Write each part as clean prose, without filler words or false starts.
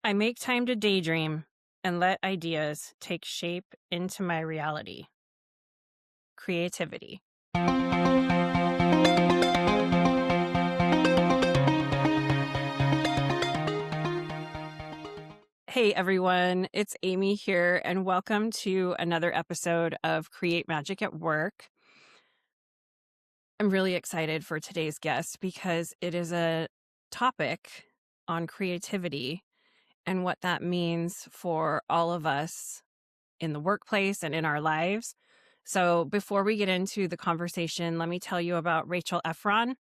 I make time to daydream and let ideas take shape into my reality. Creativity. Hey everyone, it's Amy here, and welcome to another episode of Create Magic at Work. I'm really excited for today's guest because it is a topic on creativity and what that means for all of us in the workplace and in our lives. So before we get into the conversation, let me tell you about Rachel Efron.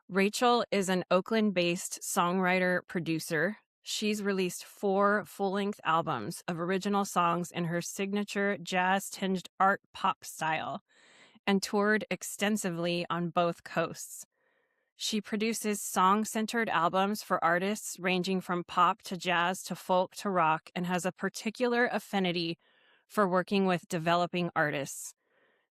Rachel is an Oakland-based songwriter producer. She's released 4 full-length albums of original songs in her signature jazz-tinged art pop style and toured extensively on both coasts. She produces song-centered albums for artists ranging from pop to jazz to folk to rock and has a particular affinity for working with developing artists.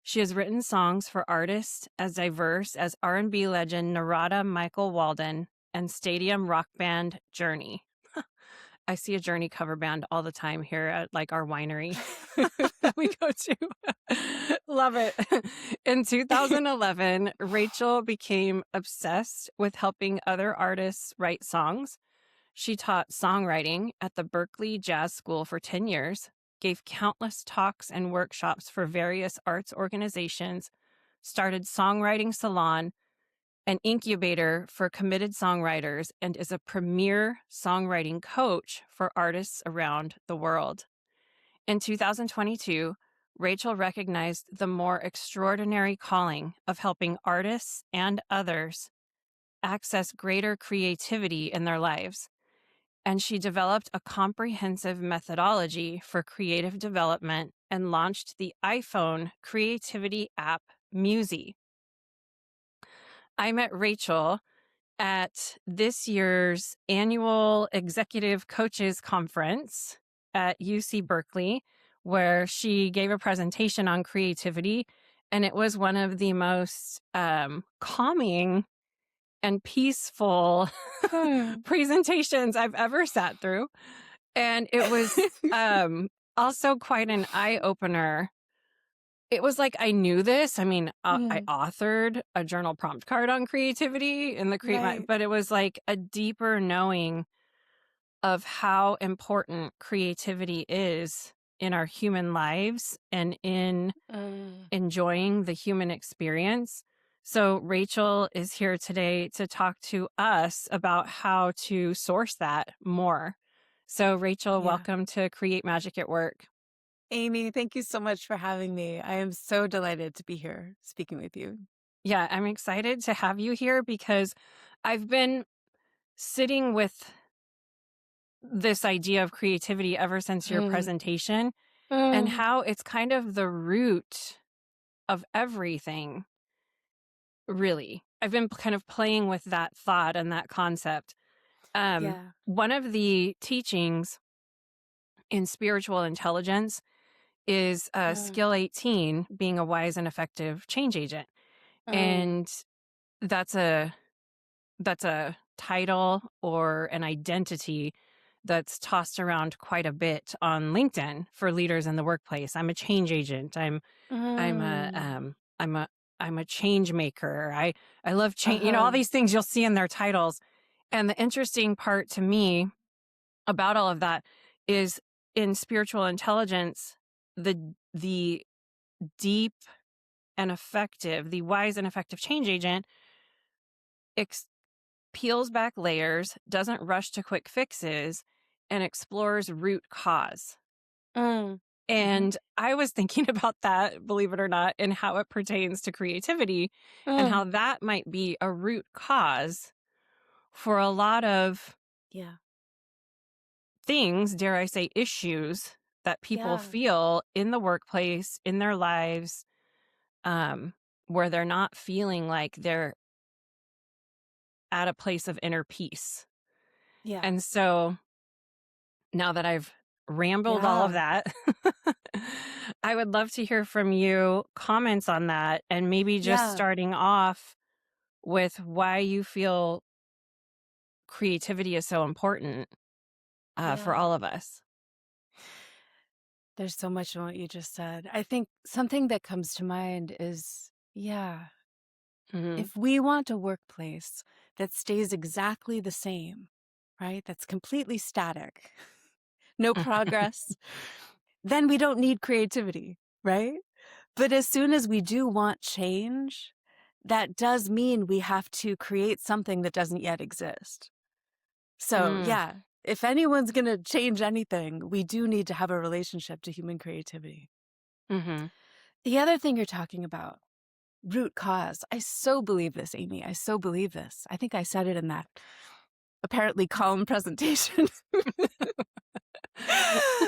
She has written songs for artists as diverse as R&B legend Narada Michael Walden and stadium rock band Journey. I see a Journey cover band all the time here at our winery that we go to. Love it. In 2011, Rachel became obsessed with helping other artists write songs. She taught songwriting at the Berklee Jazz School for 10 years, gave countless talks and workshops for various arts organizations, started Songwriting Salon, an incubator for committed songwriters, and is a premier songwriting coach for artists around the world. In 2022, Rachel recognized the more extraordinary calling of helping artists and others access greater creativity in their lives. And she developed a comprehensive methodology for creative development and launched the iPhone creativity app Musi. I met Rachel at this year's annual Executive Coaches Conference at UC Berkeley, where she gave a presentation on creativity, and it was one of the most calming and peaceful presentations I've ever sat through. And it was also quite an eye-opener. It was like I knew this. I mean, I authored a journal prompt card on creativity in the Right. but it was like a deeper knowing of how important creativity is in our human lives and in enjoying the human experience. So Rachel is here today to talk to us about how to source that more. So Rachel, Yeah. welcome to Create Magic at Work. Amy, thank you so much for having me. I am so delighted to be here speaking with you. Yeah, I'm excited to have you here because I've been sitting with this idea of creativity ever since your Mm. presentation and Mm. how it's kind of the root of everything, really. I've been kind of playing with that thought and that concept. Yeah. One of the teachings in spiritual intelligence is Mm. skill 18, being a wise and effective change agent. Mm. And that's a title or an identity that's tossed around quite a bit on LinkedIn for leaders in the workplace. I'm a change agent. I'm a Mm. I'm a I'm a change maker. I love change. All Uh-huh. these things you'll see in their titles. And the interesting part to me about all of that is in spiritual intelligence, the deep and effective, the wise and effective change agent peels back layers, doesn't rush to quick fixes, and explores root cause. Mm. Mhm. And I was thinking about that, believe it or not, and how it pertains to creativity and Mm. how that might be a root cause for a lot of Yeah. things, dare I say, issues that people Yeah. feel in the workplace, in their lives, where they're not feeling like they're at a place of inner peace. Yeah. And so now that I've rambled all of Yeah. that, I would love to hear from you comments on that and maybe just Yeah. starting off with why you feel creativity is so important. for Yeah. all of us. There's so much in what you just said. I think something that comes to mind is, yeah, Hmm. if we want a workplace that stays exactly the same, right? That's completely static, no progress, then we don't need creativity, right? But as soon as we do want change, that does mean we have to create something that doesn't yet exist. So, Mm, yeah, if anyone's going to change anything, we do need to have a relationship to human creativity. hmm. The other thing you're talking about, root cause. I so believe this, Amy. I so believe this. I think I said it in that apparently calm presentation.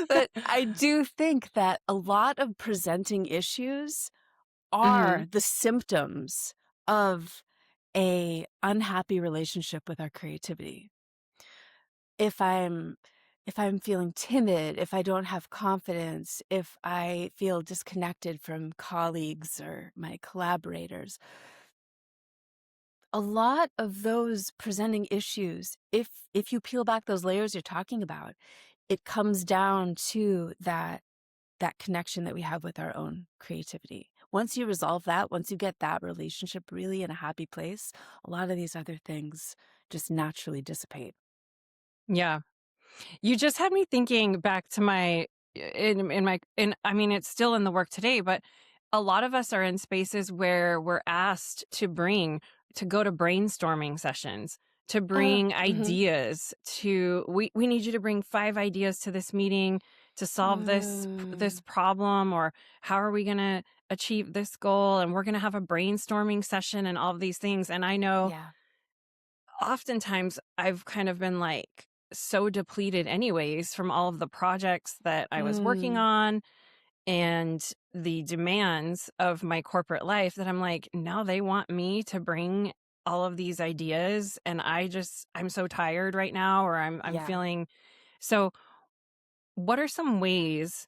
But I do think that a lot of presenting issues Hmm. are the symptoms of a unhappy relationship with our creativity. If I'm if I'm feeling timid, if I don't have confidence, if I feel disconnected from colleagues or my collaborators, a lot of those presenting issues, if you peel back those layers you're talking about, it comes down to that connection that we have with our own creativity. Once you resolve that, once you get that relationship really in a happy place, a lot of these other things just naturally dissipate. Yeah. You just had me thinking back to my in my in I mean it's still in the work today, but a lot of us are in spaces where we're asked to go to brainstorming sessions, to bring Mhm. ideas to we need you to bring 5 ideas to this meeting to solve this Mm. problem, or how are we going to achieve this goal, and we're going to have a brainstorming session and all of these things. And I know Yeah. oftentimes I've kind of been like so depleted anyways from all of the projects that I was working Mm. on and the demands of my corporate life, that I'm like, now they want me to bring all of these ideas, and I'm so tired right now, or I'm Yeah. feeling. So what are some ways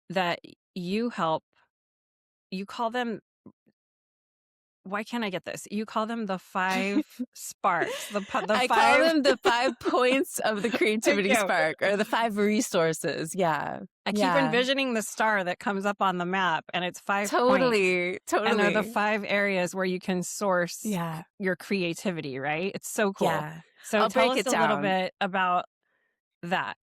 that you help, you call them, why can't I get this? You call them the 5 sparks, the I call 5. them the 5 points of the Thank creativity you. spark or the 5 resources. Yeah. I keep Yeah. envisioning the star that comes up on the map, and it's 5 points, Totally. and they're the Totally. 5 areas where you can source Yeah. your creativity, right? It's so cool. Yeah. So I'll tell break us it a little down. bit about that.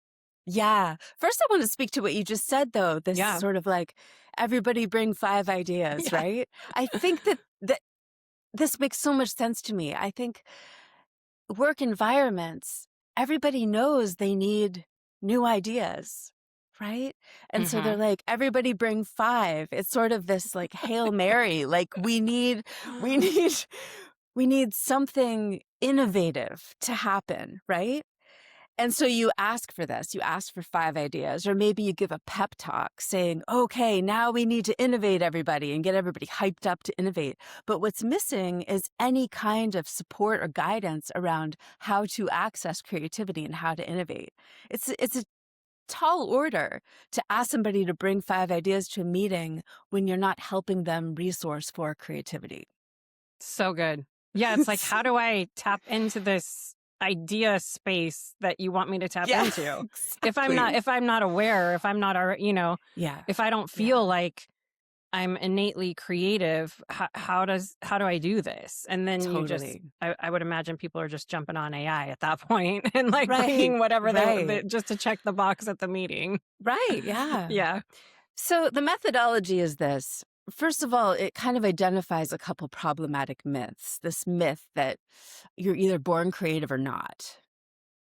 Yeah. First, I want to speak to what you just said, though. This Yeah. sort of like everybody bring 5 ideas, Yeah. right? I think that this makes so much sense to me. I think work environments, everybody knows they need new ideas, right? And so they're Mhm. like, everybody bring 5. It's sort of this like Hail Mary, like we need, we need something innovative to happen, right? And so you ask for this, you ask for 5 ideas, or maybe you give a pep talk saying, okay, now we need to innovate everybody and get everybody hyped up to innovate. But what's missing is any kind of support or guidance around how to access creativity and how to innovate. It's a tall order to ask somebody to bring 5 ideas to a meeting when you're not helping them resource for creativity. So good. Yeah, it's like, how do I tap into this idea space that you want me to tap Yeah, into? exactly. If I'm not aware, if I'm not Yeah. if I don't Yeah, feel like I'm innately creative, how do I do this? And then totally. I would imagine people are just jumping on AI at that point and like Right, bringing whatever right. they just to check the box at the meeting. Right, yeah. Yeah. So the methodology is this. First of all, it kind of identifies a couple problematic myths. This myth that you're either born creative or not,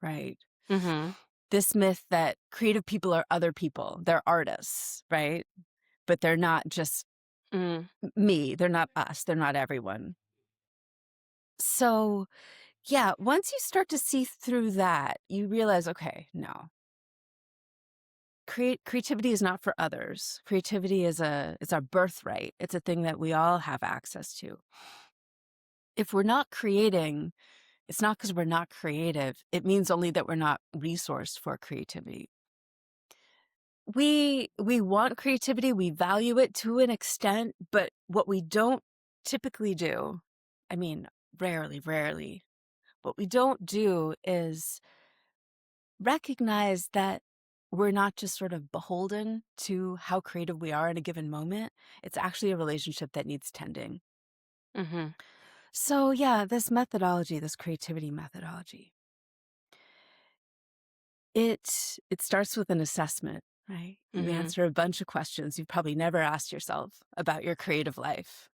right? Mhm. This myth that creative people are other people. They're artists, right? But they're not just Mm. me. They're not us. They're not everyone. So, yeah, once you start to see through that, you realize, okay, no, creativity is not for others. Creativity is it's our birthright. It's a thing that we all have access to. If we're not creating, it's not because we're not creative. It means only that we're not resourced for creativity. We want creativity, we value it to an extent, but what we don't typically do, I mean, rarely, what we don't do is recognize that we're not just sort of beholden to how creative we are in a given moment. It's actually a relationship that needs tending. Mhm. So, yeah, this methodology, this creativity methodology, it starts with an assessment, right? You Mhm. answer a bunch of questions you've probably never asked yourself about your creative life.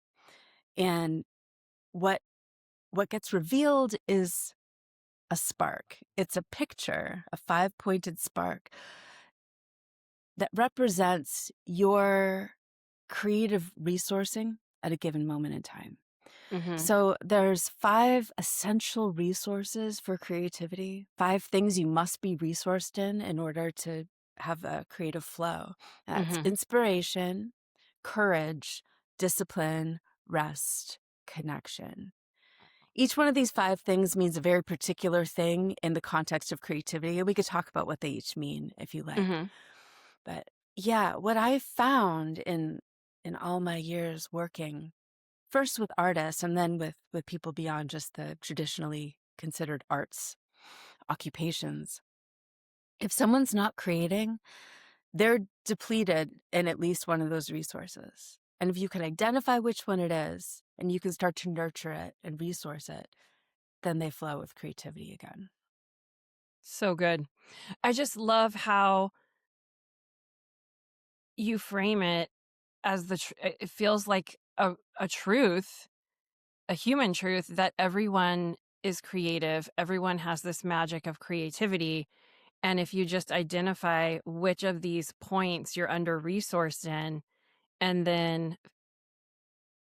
And what what gets revealed is a spark. It's a picture, a five-pointed spark that represents your creative resourcing at a given moment in time. Mhm. So there's five essential resources for creativity, five things you must be resourced in order to have a creative flow. That's Mhm. inspiration, courage, discipline, rest, connection. Each one of these five things means a very particular thing in the context of creativity, and we could talk about what they each mean if you like. Mhm. But yeah, what I found in all my years working first with artists and then with people beyond just the traditionally considered arts occupations, if someone's not creating, they're depleted in at least one of those resources. And if you can identify which one it is and you can start to nurture it and resource it, then they flow with creativity again. So good. I just love how you frame it as it feels like a truth, a human truth that everyone is creative. Everyone has this magic of creativity. And if you just identify which of these points you're under resourced in, and then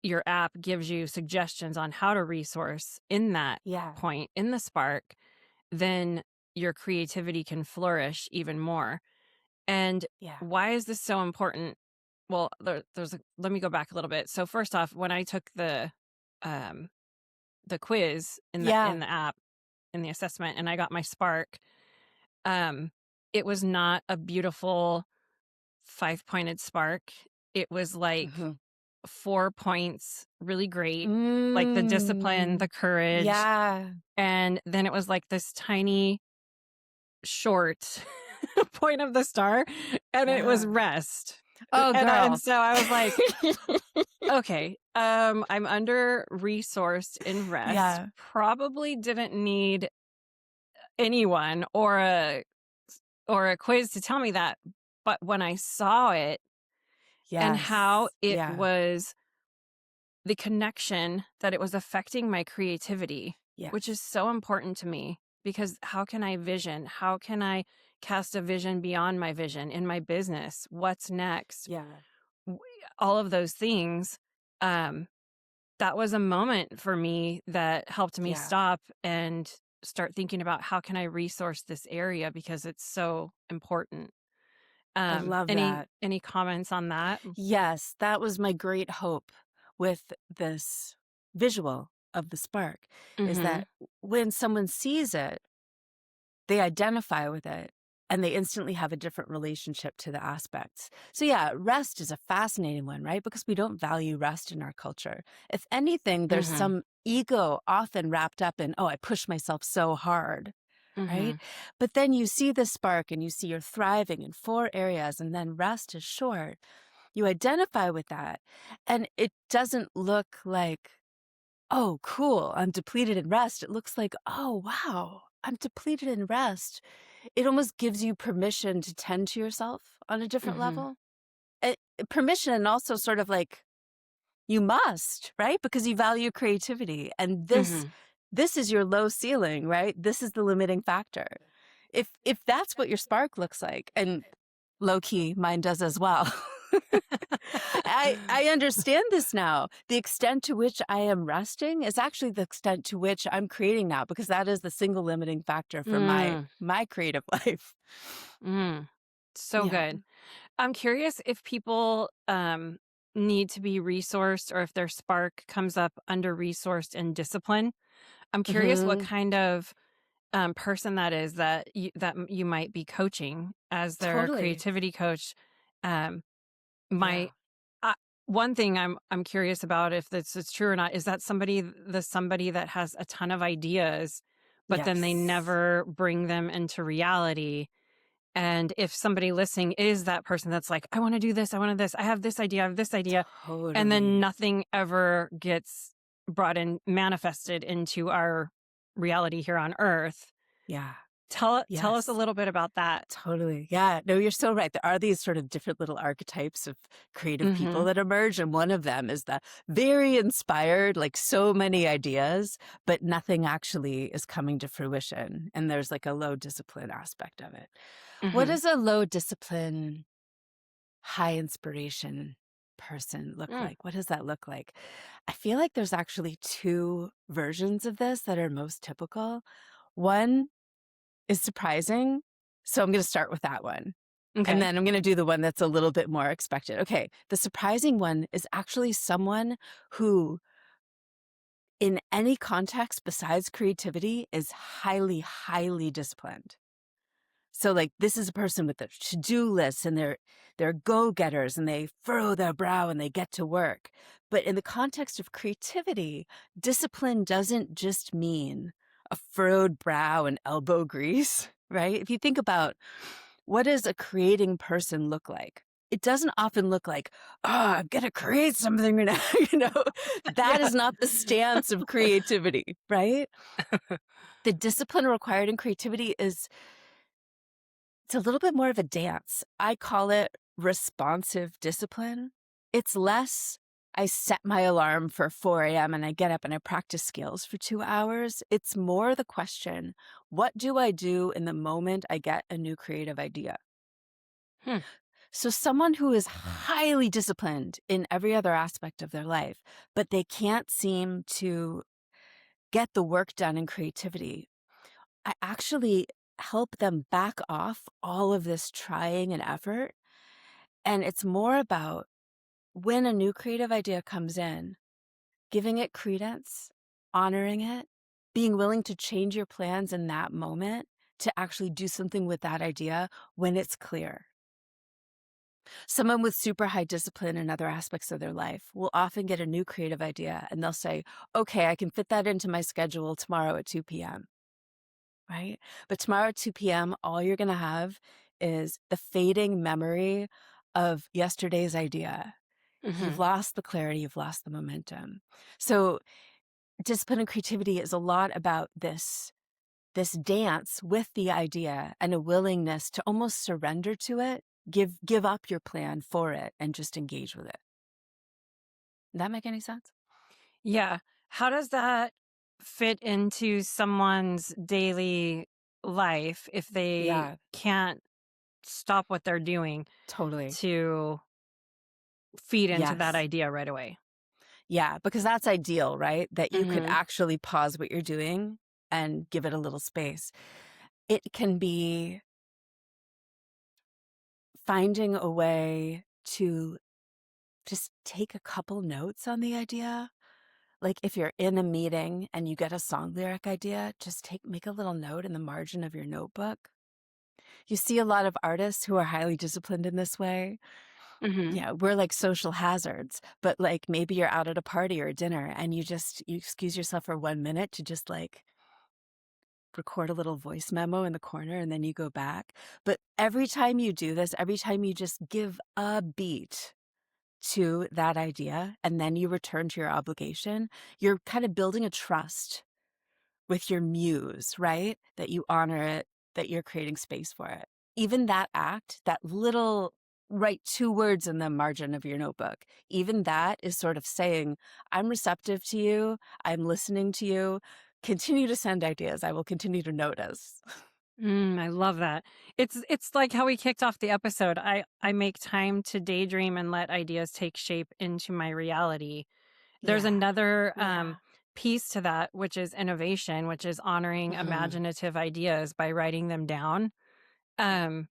your app gives you suggestions on how to resource in that Yeah. point, in the spark, then your creativity can flourish even more. And Yeah. why is this so important? Well, let me go back a little bit. So first off, when I took um the quiz in Yeah. the app, in the assessment, and I got my spark, um it was not a beautiful five-pointed spark. It was like Mhm. 4 points, really great, like the discipline, the Mm. courage, Yeah. and then it was like this tiny short point of the star, and it was Yeah. rest. Oh, And girl. so I was like, "Okay, I'm under-resourced in rest, Yeah. probably didn't need anyone or a quiz to tell me that." But when I saw it and how Yes. it Yeah. was the connection that it was affecting my creativity, which is Yes. so important to me because how can I vision? How can I cast a vision beyond my vision in my business? What's next? Yeah. W- All of those things. Um, that was a moment for me that helped me Yeah. stop and start thinking about how can I resource this area because it's so important. I love that. Any comments on that? Yes, that was my great hope with this visual of the spark is Mm-hmm. that when someone sees it, they identify with it and they instantly have a different relationship to the aspects. So, yeah, rest is a fascinating one, right? Because we don't value rest in our culture. If anything, there's Mm-hmm. some ego often wrapped up in, oh, I push myself so hard. Mm-hmm. Right. But then you see the spark and you see you're thriving in four areas, and then rest is short. You identify with that, and it doesn't look like, oh, cool, I'm depleted in rest. It looks like, oh, wow, I'm depleted in rest. It almost gives you permission to tend to yourself on a different Mm-hmm. level. Eh, Permission, and also sort of like you must, right? Because you value creativity, and Mm-hmm. this is your low ceiling, right? This is the limiting factor. If that's what your spark looks like, and low key, mine does as well. I understand this now. The extent to which I am resting is actually the extent to which I'm creating now, because that is the single limiting factor for Mm, my creative life. mm. So Yeah. good. I'm curious if people need to be resourced or if their spark comes up under resourced and discipline. I'm curious what Hmm. kind of person that is you might be coaching as their Totally. creativity coach. Um, Yeah. my uh, one thing I'm curious about if this is true or not is that somebody that has a ton of ideas but then they Yes. never bring them into reality. And if somebody listening is that person that's like, I want to do this, I want to this, I have this idea, I have this idea, and then Totally. nothing ever gets brought in, manifested into our reality here on earth. Yeah. Tell us a Yes. little bit about that. Totally. Yeah. No, you're so right. There are these sort of different little archetypes of creative people Mhm. that emerge. And one of them is the very inspired, like so many ideas, but nothing actually is coming to fruition. And there's like a low discipline aspect of it. What Mhm. does a low discipline, high inspiration person look Mm. like? What does that look like? I feel like there's actually two versions of this that are most typical. One is surprising. So I'm going to start with that one. And Okay. then I'm going to do the one that's a little bit more expected. Okay. The surprising one is actually someone who, in any context besides creativity, is highly, highly disciplined. So like this is a person with a to-do list and they're go-getters and they furrow their brow and they get to work. But in the context of creativity, discipline doesn't just mean a furrowed brow and elbow grease, right? If you think about what does a creating person look like? It doesn't often look like, oh, I'm gonna create something right now. That Yeah. is not the stance of creativity, right? The discipline required in creativity is it's a little bit more of a dance. I call it responsive discipline. It's less, I set my alarm for 4 a.m. and I get up and I practice skills for 2 hours. It's more the question, what do I do in the moment I get a new creative idea? Hmm. So, someone who is highly disciplined in every other aspect of their life, but they can't seem to get the work done in creativity, I actually help them back off all of this trying and effort. And it's more about when a new creative idea comes in, giving it credence, honoring it, being willing to change your plans in that moment to actually do something with that idea when it's clear. Someone with super high discipline in other aspects of their life will often get a new creative idea and they'll say, okay, I can fit that into my schedule tomorrow at 2 p.m. Right? But tomorrow at 2 p.m., all you're going to have is the fading memory of yesterday's idea. You've Mhm. lost the clarity, you've lost the momentum. So discipline and creativity is a lot about this dance with the idea and a willingness to almost surrender to it, give up your plan for it and just engage with it. Does that make any sense? Yeah. How does that fit into someone's daily life if they Yeah, can't stop what they're doing totally. to feed into that Yes. idea right away? Yeah, because that's ideal, right? That you could Mhm. actually pause what you're doing and give it a little space. It can be finding a way to just take a couple notes on the idea. Like if you're in a meeting and you get a song lyric idea, just make a little note in the margin of your notebook. You see a lot of artists who are highly disciplined in this way. Mhm. Yeah, we're like social hazards, but like maybe you're out at a party or a dinner and you excuse yourself for 1 minute to just like record a little voice memo in the corner and then you go back. But every time you do this, every time you just give a beat to that idea and then you return to your obligation, you're kind of building a trust with your muse, right? That you honor it, that you're creating space for it. Even that act, that little write 2 words in the margin of your notebook, even that is sort of saying, I'm receptive to you, I'm listening to you. Continue to send ideas. I will continue to notice. I love that. It's like how we kicked off the episode. I make time to daydream and let ideas take shape into my reality. There's Yeah. another Yeah. piece to that, which is innovation, which is honoring Mhm. imaginative ideas by writing them down. Um,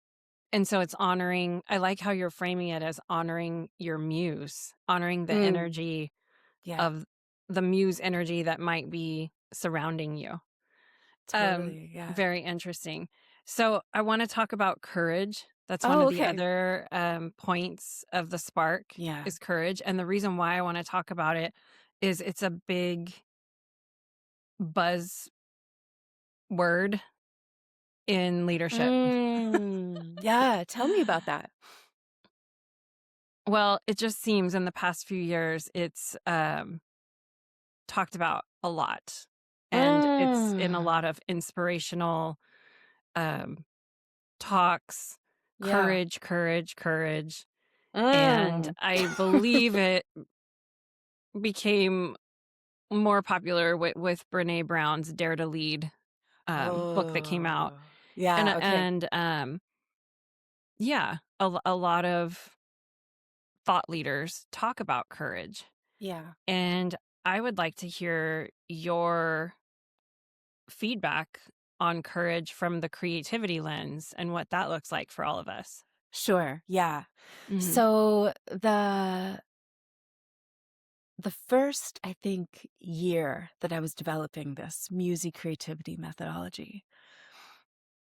and so it's honoring. I like how you're framing it as honoring your muse, honoring the Mm. energy Yeah. of the muse energy that might be surrounding you. Um, Totally. Yeah. Very interesting. So I want to talk about courage. That's one Oh, of the okay. other points of the spark Yeah. is courage. And the reason why I want to talk about it is it's a big buzz word in leadership. Yeah, tell me about that. Well, it just seems in the past few years it's talked about a lot, and it's in a Mm, lot of inspirational um, talks. yeah. Courage, courage, courage. And Mm. I believe it became more popular with Brene Brown's Dare to Lead book that came out. Oh, yeah, okay. And yeah, a lot of thought leaders talk about courage. Yeah, And I would like to hear your feedback on courage from the creativity lens and what that looks like for all of us. sure, yeah. Mhm. So the first, I think, year that I was developing this music creativity methodology,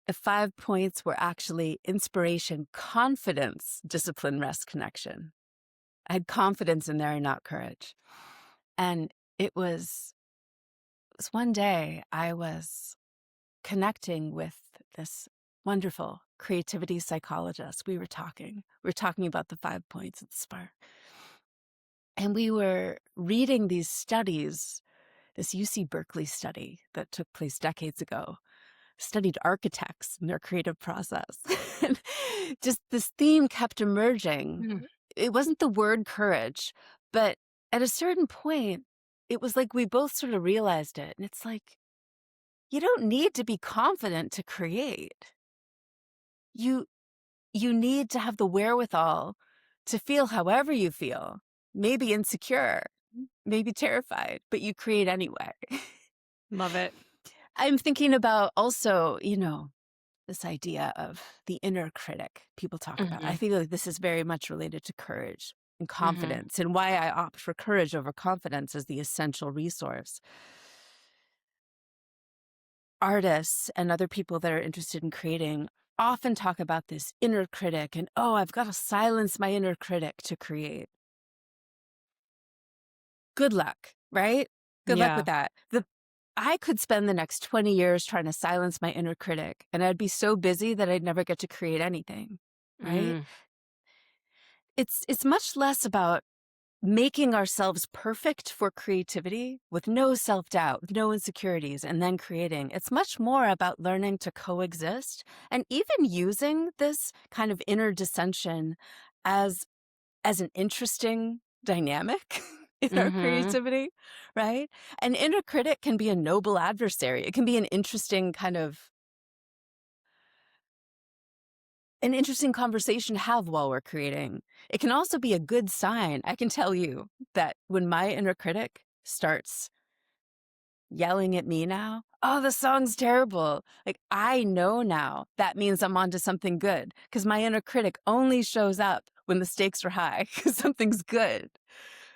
the 5 points were actually inspiration, confidence, discipline, rest, connection. I had confidence in there and not courage. And it was one day I was connecting with this wonderful creativity psychologist. We were talking about the 5 points at the Spark. And we were reading these studies, this UC Berkeley study that took place decades ago, studied architects and their creative process. And just this theme kept emerging. Mhm. It wasn't the word courage, but at a certain point, it was like we both sort of realized it. And it's like, you don't need to be confident to create. You you need to have the wherewithal to feel however you feel, maybe insecure, maybe terrified, but you create anyway. Love it. I'm thinking about also, this idea of the inner critic people talk about. I Mhm. feel like this is very much related to courage and Mhm. confidence, and why I opt for courage over confidence as the essential resource. Artists and other people that are interested in creating often talk about this inner critic and, oh, I've got to silence my inner critic to create. Good luck, right? Good luck Yeah. with that. I could spend the next 20 years trying to silence my inner critic, and I'd be so busy that I'd never get to create anything, right? Mm. It's much less about making ourselves perfect for creativity with no self-doubt, with no insecurities, and then creating. It's much more about learning to coexist and even using this kind of inner dissension as an interesting dynamic in our Mhm. creativity, right? An inner critic can be a noble adversary. It can be an interesting conversation to have while we're creating. It can also be a good sign. I can tell you that when my inner critic starts yelling at me now, oh, the song's terrible. Like, I know now that means I'm onto something good, because my inner critic only shows up when the stakes are high because something's good.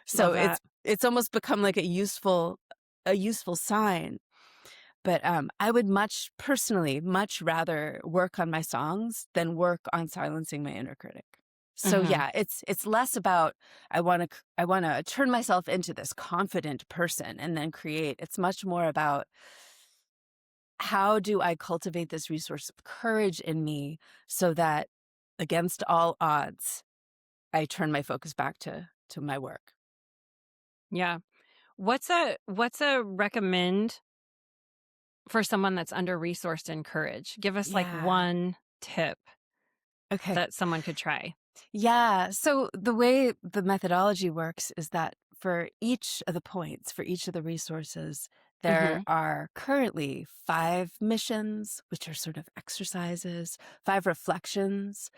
So Love it's that. it's almost become like a useful sign. But I would much rather work on my songs than work on silencing my inner critic. So Mhm. yeah, it's less about I want to turn myself into this confident person and then create. It's much more about, how do I cultivate this resource of courage in me so that against all odds, I turn my focus back to my work. Yeah. What's a recommend for someone that's under-resourced in courage? Give us, like, Yeah. one tip Okay. that someone could try. Yeah. So the way the methodology works is that for each of the points, for each of the resources, there Mhm. are currently 5 missions, which are sort of exercises, 5 reflections,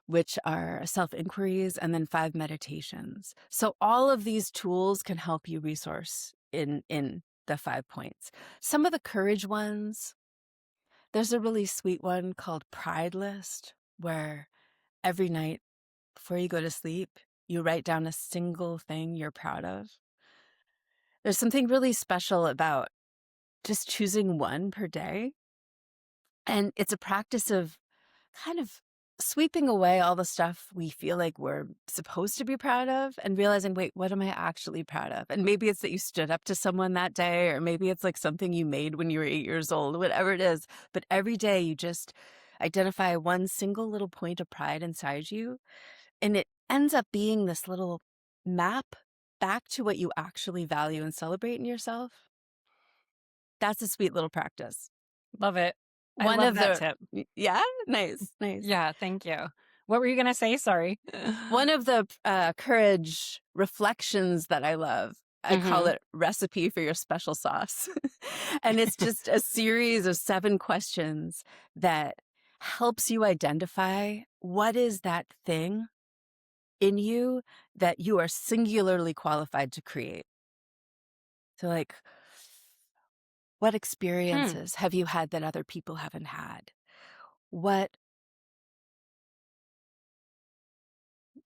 which are self inquiries, and then 5 meditations. So all of these tools can help you resource in the 5 points. Some of the courage ones, there's a really sweet one called Pride List, where every night before you go to sleep, you write down a single thing you're proud of. There's something really special about just choosing one per day. And it's a practice of kind of sweeping away all the stuff we feel like we're supposed to be proud of and realizing, wait, what am I actually proud of? And maybe it's that you stood up to someone that day, or maybe it's like something you made when you were 8 years old, whatever it is. But every day you just identify one single little point of pride inside you. And it ends up being this little map back to what you actually value and celebrate in yourself. That's a sweet little practice. Love it. I One love of that the, tip. yeah, nice, nice. Yeah, thank you. What were you gonna say? Sorry. One of the courage reflections that I love, I call Mhm. it recipe for your special sauce. And it's just a series of 7 questions that helps you identify what is that thing in you that you are singularly qualified to create. So, like, what Hmm. experiences have you had that other people haven't had? What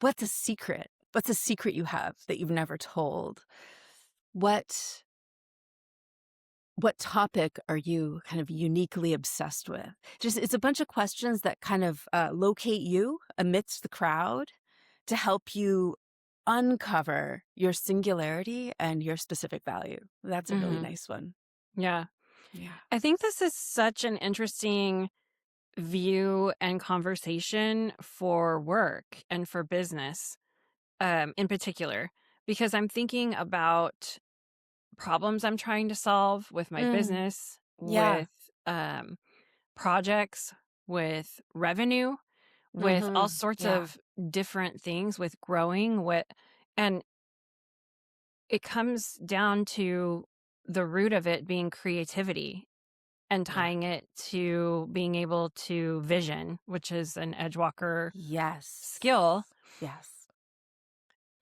what's a secret? What's a secret you have that you've never told? What what topic are you kind of uniquely obsessed with? Just it's a bunch of questions that kind of locate you amidst the crowd to help you uncover your singularity and your specific value. That's a really Mhm. nice one. Yeah. Yeah. I think this is such an interesting view and conversation for work and for business, in particular, because I'm thinking about problems I'm trying to solve with my Mm, business, yeah. with projects, with revenue, with all sorts Yeah. of different things, with growing, and it comes down to the root of it being creativity and Yeah. tying it to being able to vision, which is an Edgewalker skill. Yes. Yes.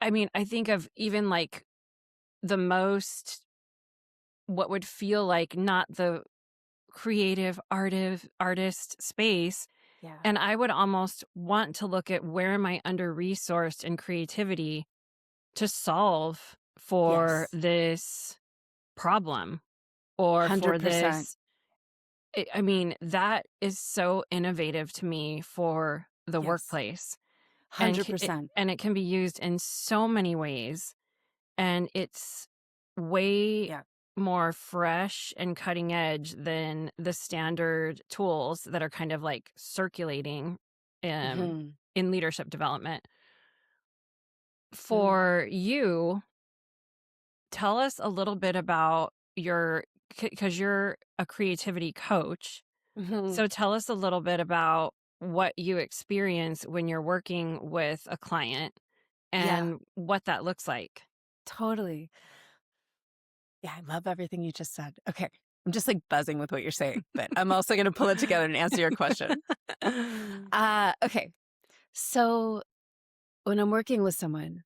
I mean, I think of even like the most what would feel like not the creative artist space, Yeah. and I would almost want to look at where am I under resourced in creativity to solve for Yes. this problem or for 100%. this. I mean, that is so innovative to me for the Yes. workplace, and 100%. it can be used in so many ways, and it's way Yeah. more fresh and cutting edge than the standard tools that are kind of like circulating um, hmm in leadership development. Mm. For you, tell us a little bit about your, because you're a creativity coach. hmm So tell us a little bit about what you experience when you're working with a client Yeah. and what that looks like. Totally. Yeah, I love everything you just said. Okay. I'm just like buzzing with what you're saying, but I'm also going to pull it together and answer your question. Okay. So when I'm working with someone,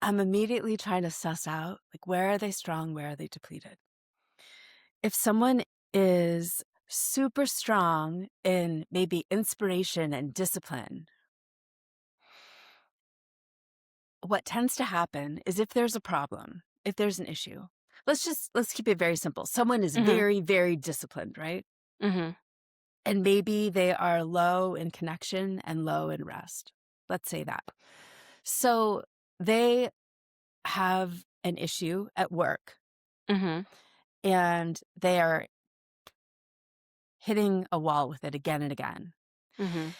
I'm immediately trying to suss out like where are they strong, where are they depleted? If someone is super strong in maybe inspiration and discipline, what tends to happen is if there's a problem, if there's an issue, let's keep it very simple. Someone is Mhm, very, very disciplined, right? mhm, And maybe they are low in connection and low in rest. Let's say that. So they have an issue at work mhm, and they are hitting a wall with it again and again. mhm,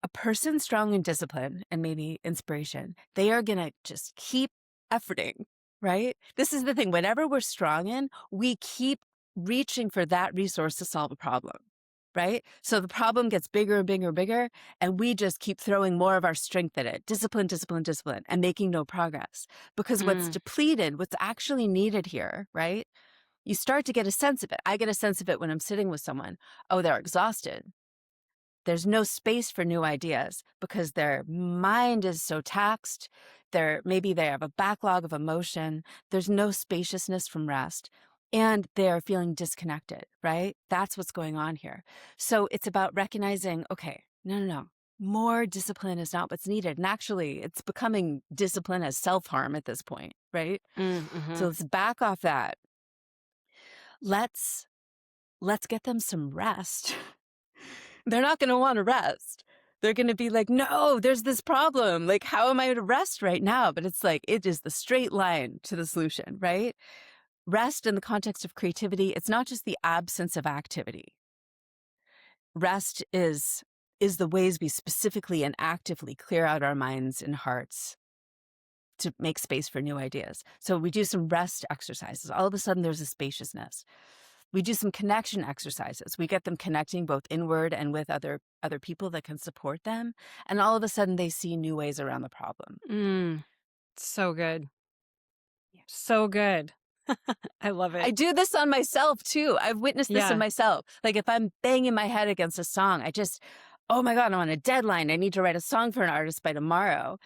A person strong in discipline and maybe inspiration, they are going to just keep efforting, right? This is the thing. Whenever we're strong in, we keep reaching for that resource to solve a problem, right? So the problem gets bigger and bigger and bigger, and we just keep throwing more of our strength at it. Discipline, discipline, discipline, and making no progress. Because what's mm, depleted, what's actually needed here, right? You start to get a sense of it. I get a sense of it when I'm sitting with someone. Oh, they're exhausted. There's no space for new ideas because their mind is so taxed. Maybe they have a backlog of emotion. There's no spaciousness from rest. And they're feeling disconnected, right? That's what's going on here. So it's about recognizing, okay, no, no, no. More discipline is not what's needed. And actually, it's becoming discipline as self-harm at this point, right? So mhm, let's back off that. Let's let's get them some rest. They're not going to want to rest. They're going to be like, no, there's this problem. Like, how am I to rest right now? But it's like, it is the straight line to the solution, right? Rest in the context of creativity, it's not just the absence of activity. Rest is the ways we specifically and actively clear out our minds and hearts to make space for new ideas. So we do some rest exercises. All of a sudden, there's a spaciousness. We do some connection exercises. We get them connecting both inward and with other people that can support them. And all of a sudden, they see new ways around the problem. So good. So good. I love it. I do this on myself, too. I've witnessed this in Yeah. myself. Like if I'm banging my head against a song, oh my God, I'm on a deadline. I need to write a song for an artist by tomorrow.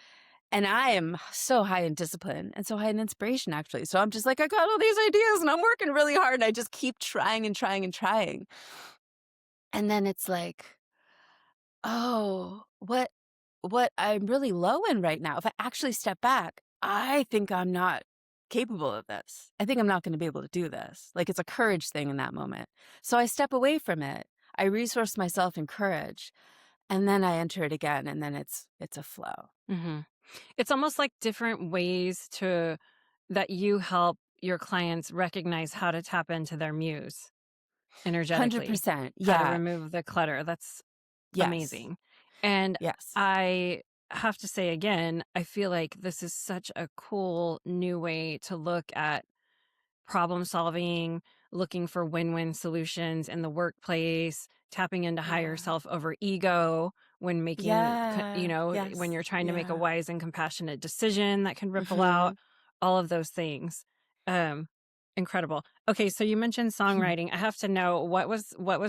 And I am so high in discipline and so high in inspiration, actually. So I'm just like, I got all these ideas and I'm working really hard. And I just keep trying and trying and trying. And then it's like, oh, what I'm really low in right now, if I actually step back, I think I'm not capable of this. I think I'm not going to be able to do this. Like it's a courage thing in that moment. So I step away from it. I resource myself in courage. And then I enter it again. And then it's a flow. Mm-hmm. It's almost like different ways that you help your clients recognize how to tap into their muse energetically, 100%. how to Yeah. remove the clutter. That's Yes. amazing. And Yes. I have to say again, I feel like this is such a cool new way to look at problem solving, looking for win-win solutions in the workplace, tapping into higher Yeah. self over ego when making, Yeah. when Yes. you're trying to make a Yeah. wise and compassionate decision that can ripple Mm-hmm. out, all of those things. Um, Incredible. Okay, so you mentioned songwriting. I have to know what was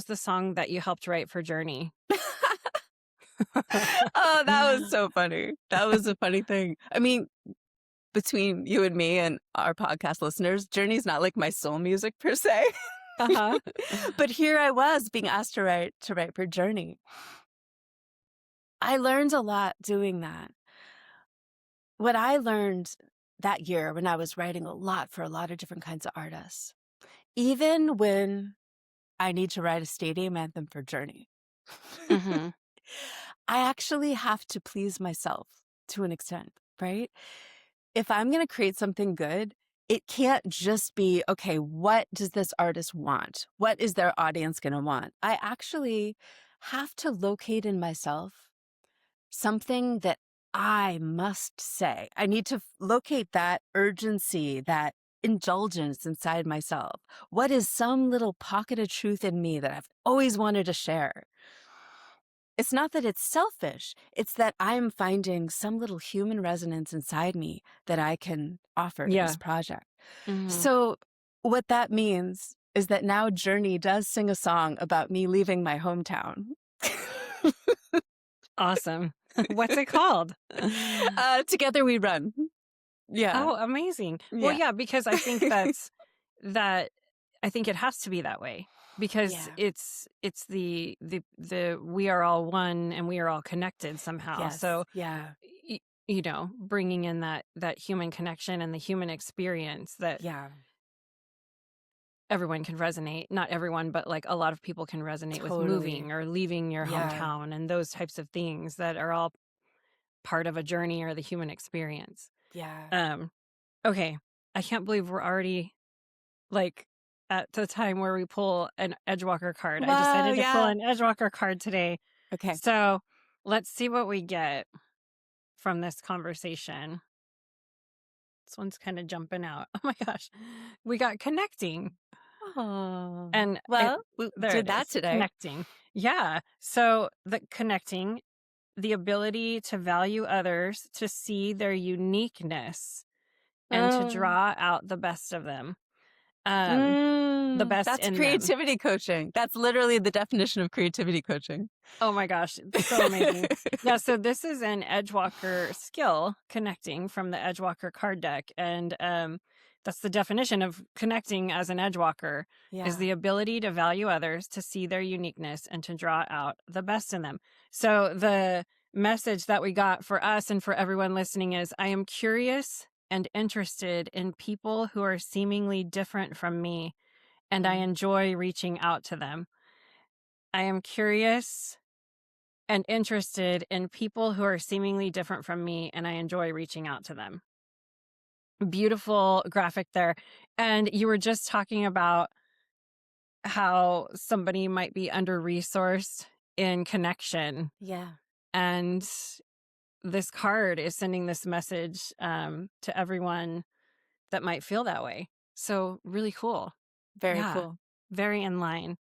the song that you helped write for Journey? Oh, that was so funny. That was a funny thing. I mean, between you and me and our podcast listeners, Journey's not like my soul music per se. Uh-huh. But here I was being asked to write for Journey. I learned a lot doing that. What I learned that year when I was writing a lot for a lot of different kinds of artists, even when I need to write a stadium anthem for Journey, Mm-hmm. I actually have to please myself to an extent, right? If I'm going to create something good, it can't just be, okay, what does this artist want? What is their audience going to want? I actually have to locate in myself something that I must say. I need to locate that urgency, that indulgence inside myself. What is some little pocket of truth in me that I've always wanted to share? It's not that it's selfish. It's that I'm finding some little human resonance inside me that I can offer to Yeah. this project. Mm-hmm. So what that means is that now Journey does sing a song about me leaving my hometown. Awesome. What's it called? Together We Run. Yeah. Oh, amazing. Well, Yeah. yeah, because I think that I think it has to be that way because Yeah. it's the we are all one and we are all connected somehow. Yes. So, Yeah. bringing in that human connection and the human experience that Yeah. everyone can resonate, not everyone, but like a lot of people can resonate with Totally. moving or leaving your Yeah. hometown and those types of things that are all part of a journey or the human experience. Yeah. Okay. I can't believe we're already like at the time where we pull an Edgewalker card. I Wow. decided to pull Yeah. an Edgewalker card today. Okay. So let's see what we get from this conversation. This one's kind of jumping out. Oh my gosh. We got connecting. Oh. And Well, we there did it that is. today. Connecting. Yeah. So the connecting, the ability to value others, to see their uniqueness, and to draw out the best of them. The best That's in them. creativity coaching. That's literally the definition of creativity coaching. Oh my gosh, it's so amazing. Yeah, so this is an Edgewalker skill connecting from the Edgewalker card deck. And that's the definition of connecting as an Edgewalker is the ability to value others, to see their uniqueness, and to draw out the best in them. So the message that we got for us and for everyone listening is, I am curious and interested in people who are seemingly different from me, and I enjoy reaching out to them. I am curious and interested in people who are seemingly different from me, and I enjoy reaching out to them. Beautiful graphic there. And you were just talking about how somebody might be under-resourced in connection, Yeah. and this card is sending this message to everyone that might feel that way. So really cool. Very Yeah, cool. very in line.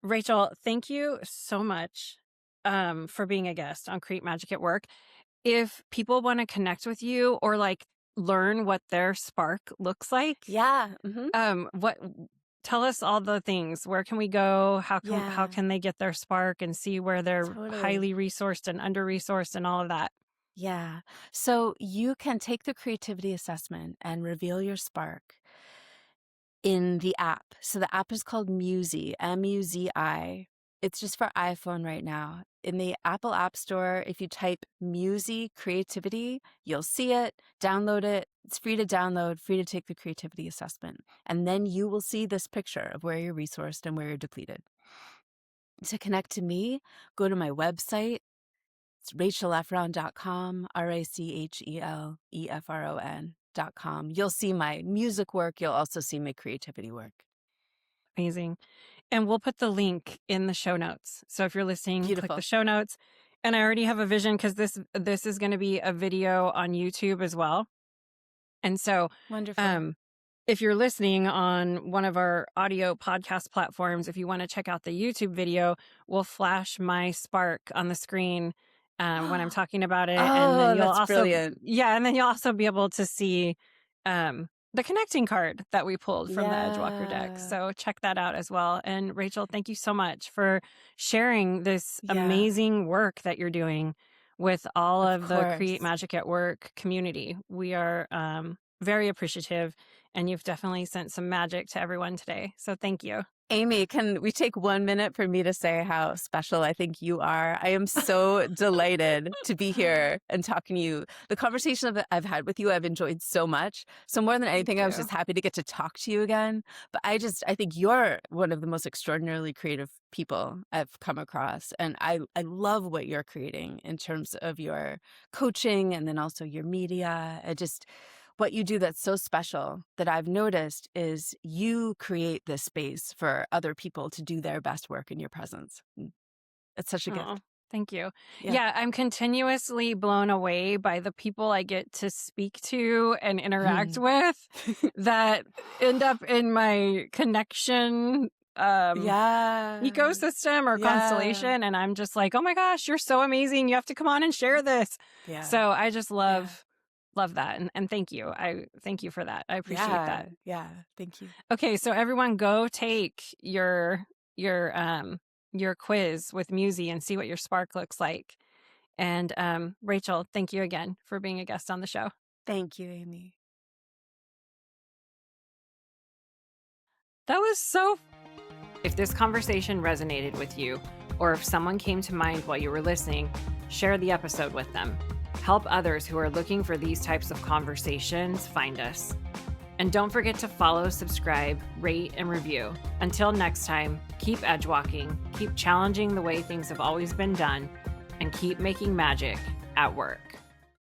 Rachel, thank you so much for being a guest on Create Magic at Work. If people want to connect with you or like learn what their spark looks like, Yeah. what tell us all the things. Where can we go? How Yeah. can they get their spark and see where they're Totally. highly resourced and under resourced and all of that? Yeah. So you can take the creativity assessment and reveal your spark in the app. So the app is called Musi, Muzi. It's just for iPhone right now. In the Apple App Store, if you type Musi Creativity, you'll see it, download it. It's free to download, free to take the creativity assessment. And then you will see this picture of where you're resourced and where you're depleted. To connect to me, go to my website. It's rachelefron.com, RACHELEFRON.com. You'll see my music work. You'll also see my creativity work. Amazing. And we'll put the link in the show notes. So if you're listening, click the Beautiful. show notes. And I already have a vision because this is going to be a video on YouTube as well. And so Wonderful. if you're listening on one of our audio podcast platforms, if you want to check out the YouTube video, we'll flash my spark on the screen when I'm talking about it. And then Oh, you'll that's also, brilliant. and then you'll also be able to see the connecting card that we pulled from the Edgewalker deck. Yeah. So check that out as well. And Rachel, thank you so much for sharing this Yeah, amazing work that you're doing with all of of the Create course. Magic at Work community. We are very appreciative, and you've definitely sent some magic to everyone today. So thank you. Amy, can we take 1 minute for me to say how special I think you are? I am so delighted to be here and talking to you. The conversation that I've had with you, I've enjoyed so much. So more than Thank anything, I was you. just happy to get to talk to you again. But I think you're one of the most extraordinarily creative people I've come across. And I love what you're creating in terms of your coaching and then also your media. What you do that's so special that I've noticed is you create this space for other people to do their best work in your presence. It's such a Oh, gift. thank you. Yeah. Yeah, I'm continuously blown away by the people I get to speak to and interact with that end up in my connection Yeah. ecosystem or Yeah. constellation. And I'm just like, oh my gosh, you're so amazing. You have to come on and share this. Yeah. So I just Yeah. love that. And thank you. I thank you for that. I appreciate Yeah. that. Yeah. Thank you. Okay, so everyone go take your quiz with Musi and see what your spark looks like. And Rachel, thank you again for being a guest on the show. Thank you, Amy. That was so. If this conversation resonated with you, or if someone came to mind while you were listening, share the episode with them. Help others who are looking for these types of conversations find us. And don't forget to follow, subscribe, rate, and review. Until next time, keep edge walking, keep challenging the way things have always been done, and keep making magic at work.